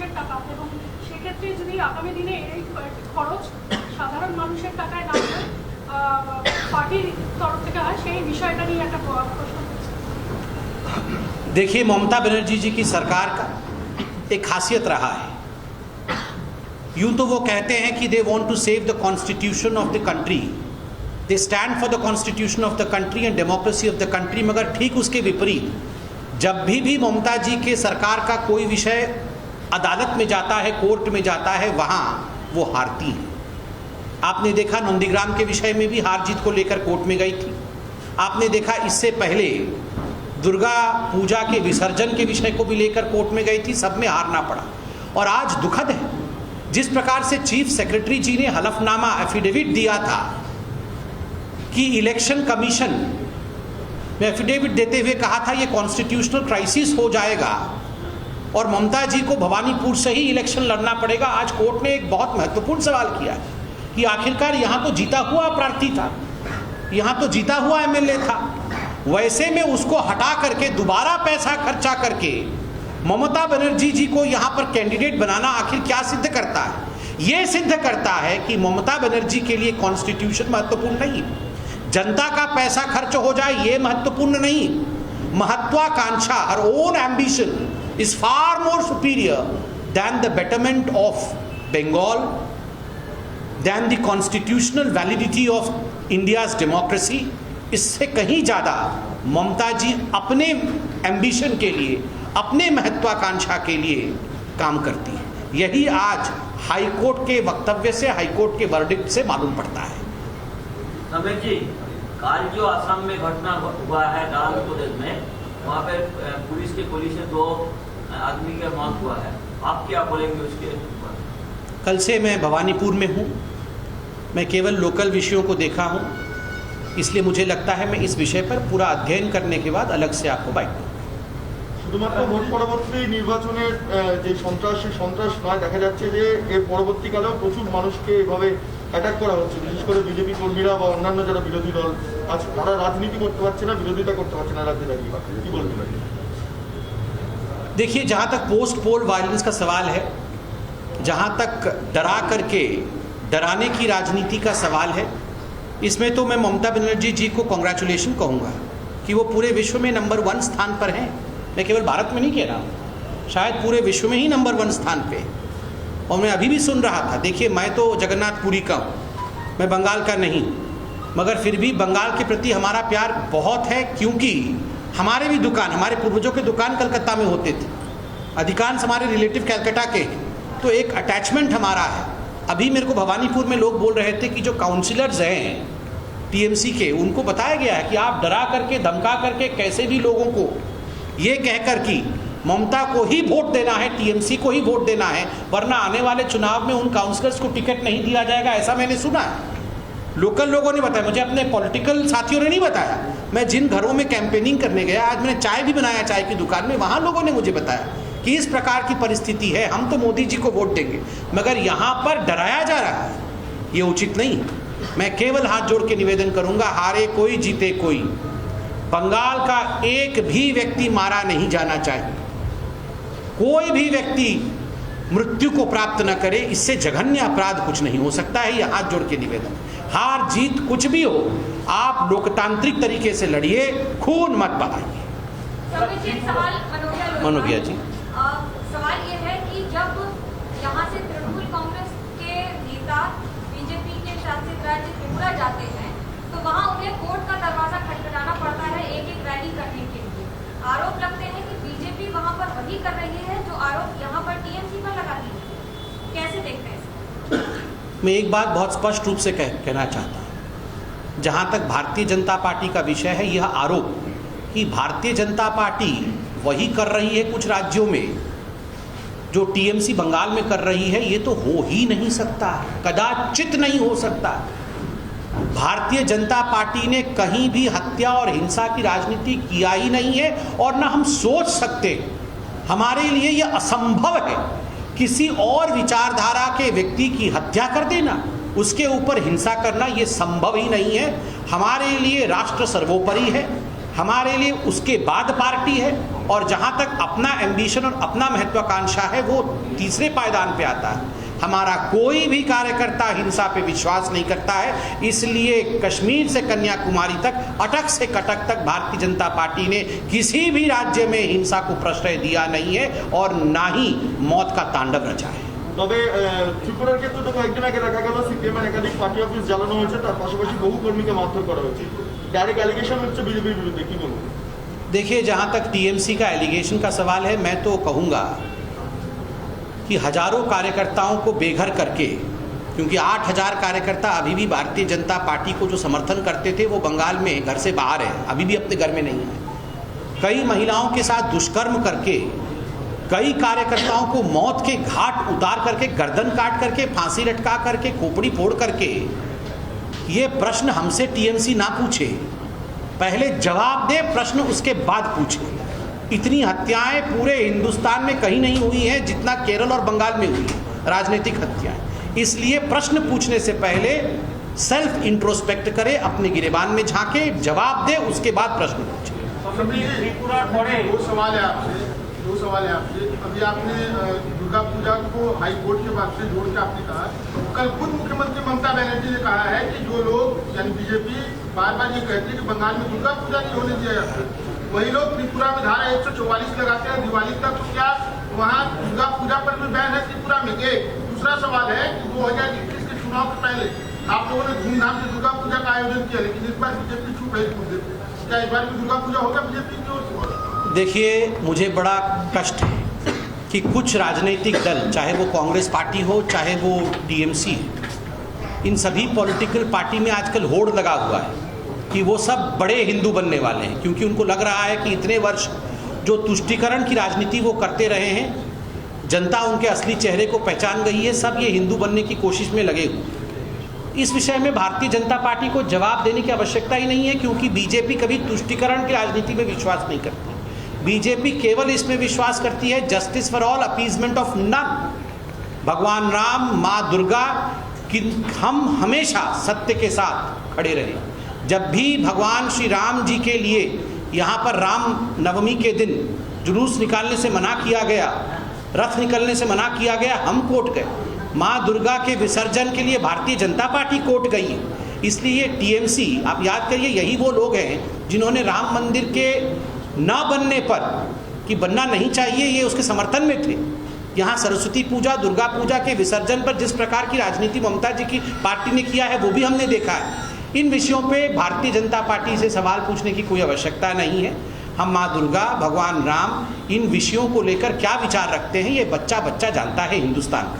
মানুষের টাকা এবং সেক্ষেত্রে যদি আগামী দিনে এই খরচ সাধারণ মানুষের টাকায় না হয় পার্টির তরফ থেকে হয় সেই বিষয়টা নিয়ে একটা প্রশ্ন। देखिए, ममता बनर्जी जी की सरकार का एक खासियत रहा है, यूं तो वो कहते हैं कि they want to save the constitution of the country, they stand for the constitution of the country and democracy of the country, मगर ठीक उसके विपरीत जब भी ममता जी के सरकार का कोई विषय अदालत में जाता है, कोर्ट में जाता है, वहाँ वो हारती है। आपने देखा नंदीग्राम के विषय में भी हार जीत को लेकर कोर्ट में गई थी। आपने देखा इससे पहले दुर्गा पूजा के विसर्जन के विषय को भी लेकर कोर्ट में गई थी, सब में हारना पड़ा। और आज दुखद है, जिस प्रकार से चीफ सेक्रेटरी जी ने हलफनामा एफिडेविट दिया था कि इलेक्शन कमीशन में एफिडेविट देते हुए कहा था ये कॉन्स्टिट्यूशनल क्राइसिस हो जाएगा और ममता जी को भवानीपुर से ही इलेक्शन लड़ना पड़ेगा। आज कोर्ट ने एक बहुत महत्वपूर्ण सवाल किया है कि आखिरकार यहाँ तो जीता हुआ प्रार्थी था, यहाँ तो जीता हुआ एमएलए था, वैसे में उसको हटा करके दोबारा पैसा खर्चा करके ममता बनर्जी जी को यहाँ पर कैंडिडेट बनाना आखिर क्या सिद्ध करता है? ये सिद्ध करता है कि ममता बनर्जी के लिए कॉन्स्टिट्यूशन महत्वपूर्ण नहीं, जनता का पैसा खर्च हो जाए ये महत्वपूर्ण नहीं, महत्वाकांक्षा, her own ambition is far more superior than the betterment of Bengal, than the constitutional validity of India's democracy. इससे कहीं ज़्यादा ममता जी अपने एम्बिशन के लिए, अपने महत्वाकांक्षा के लिए काम करती है। यही आज हाईकोर्ट के वक्तव्य से, हाईकोर्ट के वर्डिक्ट से मालूम पड़ता है। रमेश जी, कल जो असम में घटना हुआ है दारावी प्रदेश में, वहाँ पे पुलिस के गोली से 2 आदमी का मौत हुआ है, आप क्या बोलेंगे उसके ऊपर? कल से मैं भवानीपुर में हूँ, मैं केवल लोकल विषयों को देखा हूँ, इसलिए मुझे लगता है मैं इस विषय पर पूरा अध्ययन करने के बाद अलग से आपको बाइट दूँ। শুধুমাত্র ভোট পরবর্তী নির্বাচনের যে সন্ত্রাস নয়, দেখা যাচ্ছে যে এর পরবর্তীকালেও প্রচুর মানুষকে এভাবে অ্যাটাক করা হচ্ছে, বিশেষ করে বিজেপি কর্মীরা বা অন্যান্য যারা বিরোধী দল আজ তারা রাজনীতি করতে পারছে না, বিরোধিতা করতে পারছে না রাজ্যে দাঁড়িয়ে, কি বলবেন? देखिए, जहाँ तक पोस्ट पोल वायलेंस का सवाल है, जहाँ तक डरा करके डराने की राजनीति का सवाल है, इसमें तो मैं ममता बनर्जी जी को कॉन्ग्रेचुलेशन कहूँगा कि वो पूरे विश्व में नंबर 1 स्थान पर हैं। मैं केवल भारत में नहीं कह रहा हूँ, शायद पूरे विश्व में ही नंबर 1 स्थान पे। और मैं अभी भी सुन रहा था, देखिए मैं तो जगन्नाथपुरी का हूँ, मैं बंगाल का नहीं, मगर फिर भी बंगाल के प्रति हमारा प्यार बहुत है, क्योंकि हमारे भी दुकान, हमारे पूर्वजों के दुकान कलकत्ता में होते थे, अधिकांश हमारे रिलेटिव कैलकाटा के, तो एक अटैचमेंट हमारा है। अभी मेरे को भवानीपुर में लोग बोल रहे थे कि जो काउंसिलर्स हैं टीएमसी के, उनको बताया गया है कि आप डरा करके, धमका करके, कैसे भी लोगों को ये कहकर कि ममता को ही वोट देना है, टीएमसी को ही वोट देना है, वरना आने वाले चुनाव में उन काउंसलर्स को टिकट नहीं दिया जाएगा, ऐसा मैंने सुना है। लोकल लोगों ने बताया, मुझे अपने पॉलिटिकल साथियों ने नहीं बताया। मैं जिन घरों में कैंपेनिंग करने गया, आज मैंने चाय भी बनाया चाय की दुकान में, वहाँ लोगों ने मुझे बताया कि इस प्रकार की परिस्थिति है, हम तो मोदी जी को वोट देंगे, मगर यहाँ पर डराया जा रहा है, ये उचित नहीं। मैं केवल हाथ जोड़ के निवेदन करूँगा, हारे कोई जीते कोई, बंगाल का एक भी व्यक्ति मारा नहीं जाना चाहिए, कोई भी व्यक्ति मृत्यु को प्राप्त न करे, इससे जघन्य अपराध कुछ नहीं हो सकता है। यह हाथ जोड़ के निवेदन, हार जीत कुछ भी हो, आप लोकतांत्रिक तरीके से लड़िए, खून मत बहाइए। मनोगिया जी, सवाल ये है कि जब यहाँ से तृणमूल कांग्रेस के नेता बीजेपी के शासित राज्य त्रिपुरा जाते हैं, तो वहाँ उन्हें कोर्ट का दरवाजा खटखटाना पड़ता है एक रैली करने के लिए। आरोप लगते हैं कि बीजेपी वहाँ पर वही कर रही है जो आरोप यहाँ पर टीएमसी पर लगाती है, कैसे देखते हैं? मैं एक बात बहुत स्पष्ट रूप से कहना चाहता हूँ, जहाँ तक भारतीय जनता पार्टी का विषय है, यह आरोप कि भारतीय जनता पार्टी वही कर रही है कुछ राज्यों में जो टीएमसी बंगाल में कर रही है, ये तो हो ही नहीं सकता, कदाचित नहीं हो सकता। भारतीय जनता पार्टी ने कहीं भी हत्या और हिंसा की राजनीति किया ही नहीं है, और ना हम सोच सकते। हमारे लिए यह असंभव है किसी और विचारधारा के व्यक्ति की हत्या कर देना, उसके ऊपर हिंसा करना, ये संभव ही नहीं है। हमारे लिए राष्ट्र सर्वोपरि है, हमारे लिए उसके बाद पार्टी है, और जहां तक अपना एम्बिशन और अपना महत्वाकांक्षा है वो तीसरे पायदान पे आता है। हमारा कोई भी कार्यकर्ता हिंसा पे विश्वास नहीं करता है, इसलिए कश्मीर से कन्याकुमारी तक, अटक से कटक तक भारतीय जनता पार्टी ने किसी भी राज्य में हिंसा को प्रश्रय दिया नहीं है और ना ही मौत का तांडव रचा है। তবে ত্রিপুরার ক্ষেত্রে তো কয়েকদিন আগে দেখা গেল সিপিএমের একাধিক পার্টি অফিস জ্বালানো হয়েছে, তার পাশাপাশি বহু কর্মীকে মারধর করা হয়েছে। ডাইরেক্ট অ্যালিগেশন হচ্ছে বিজেপির বিরুদ্ধে, কি বলবো? देखिए, जहाँ तक टीएमसी का एलिगेशन का सवाल है, मैं तो कहूँगा कि हजारों कार्यकर्ताओं को बेघर करके, क्योंकि 8000 कार्यकर्ता अभी भी भारतीय जनता पार्टी को जो समर्थन करते थे वो बंगाल में घर से बाहर है, अभी भी अपने घर में नहीं है। कई महिलाओं के साथ दुष्कर्म करके, कई कार्यकर्ताओं को मौत के घाट उतार करके, गर्दन काट करके, फांसी लटका करके, खोपड़ी फोड़ करके, ये प्रश्न हमसे टीएमसी ना पूछे, पहले जवाब दे, प्रश्न उसके बाद पूछे। इतनी हत्याएं पूरे हिंदुस्तान में कहीं नहीं हुई हैं जितना केरल और बंगाल में हुई है, राजनीतिक हत्याएं। इसलिए प्रश्न पूछने से पहले सेल्फ इंट्रोस्पेक्ट करे, अपने गिरेबान में झांके, जवाब दे, उसके बाद प्रश्न पूछे। दो सवाल है आपसे। अभी आपने दुर्गा पूजा को हाई कोर्ट के बाद से जोड़ के आपने कहा, कल खुद मुख्यमंत्री ममता बनर्जी ने कहा है कि जो लोग यानी बीजेपी बार बार ये कहती है कि बंगाल में दुर्गा पूजा नहीं होने दिया जाता, वही लोग त्रिपुरा में धारा 144 लगाते हैं दिवाली तक, तो क्या वहाँ दुर्गा पूजा पर भी बैन है त्रिपुरा में? एक दूसरा सवाल है कि 2021 के चुनाव के पहले आप लोगों ने धूमधाम से दुर्गा पूजा का आयोजन किया, लेकिन इस बार बीजेपी चुप रही मुद्दे पे, क्या इस बार भी दुर्गा पूजा होगा बीजेपी की ओर से? देखिए, मुझे बड़ा कष्ट है कि कुछ राजनीतिक दल, चाहे वो कांग्रेस पार्टी हो, चाहे वो टीएमसी, इन सभी पॉलिटिकल पार्टी में आजकल होड़ लगा हुआ है कि वो सब बड़े हिंदू बनने वाले हैं, क्योंकि उनको लग रहा है कि इतने वर्ष जो तुष्टीकरण की राजनीति वो करते रहे हैं, जनता उनके असली चेहरे को पहचान गई है, सब ये हिंदू बनने की कोशिश में लगे हुए। इस विषय में भारतीय जनता पार्टी को जवाब देने की आवश्यकता ही नहीं है, क्योंकि बीजेपी कभी तुष्टीकरण की राजनीति में विश्वास नहीं करती। बीजेपी केवल इसमें विश्वास करती है justice for all, appeasement of none. भगवान राम, माँ दुर्गा कि हम हमेशा सत्य के साथ खड़े रहे। जब भी भगवान श्री राम जी के लिए यहाँ पर राम नवमी के दिन जुलूस निकालने से मना किया गया, रथ निकलने से मना किया गया, हम कोर्ट गए। माँ दुर्गा के विसर्जन के लिए भारतीय जनता पार्टी कोर्ट गई है। इसलिए टीएमसी, आप याद करिए, यही वो लोग हैं जिन्होंने राम मंदिर के न बनने पर, कि बनना नहीं चाहिए, ये उसके समर्थन में थे। यहाँ सरस्वती पूजा, दुर्गा पूजा के विसर्जन पर जिस प्रकार की राजनीति ममता जी की पार्टी ने किया है वो भी हमने देखा है। इन विषयों पे भारतीय जनता पार्टी से सवाल पूछने की कोई आवश्यकता नहीं है। हम माँ दुर्गा, भगवान राम, इन विषयों को लेकर क्या विचार रखते हैं ये बच्चा बच्चा जानता है हिंदुस्तान का।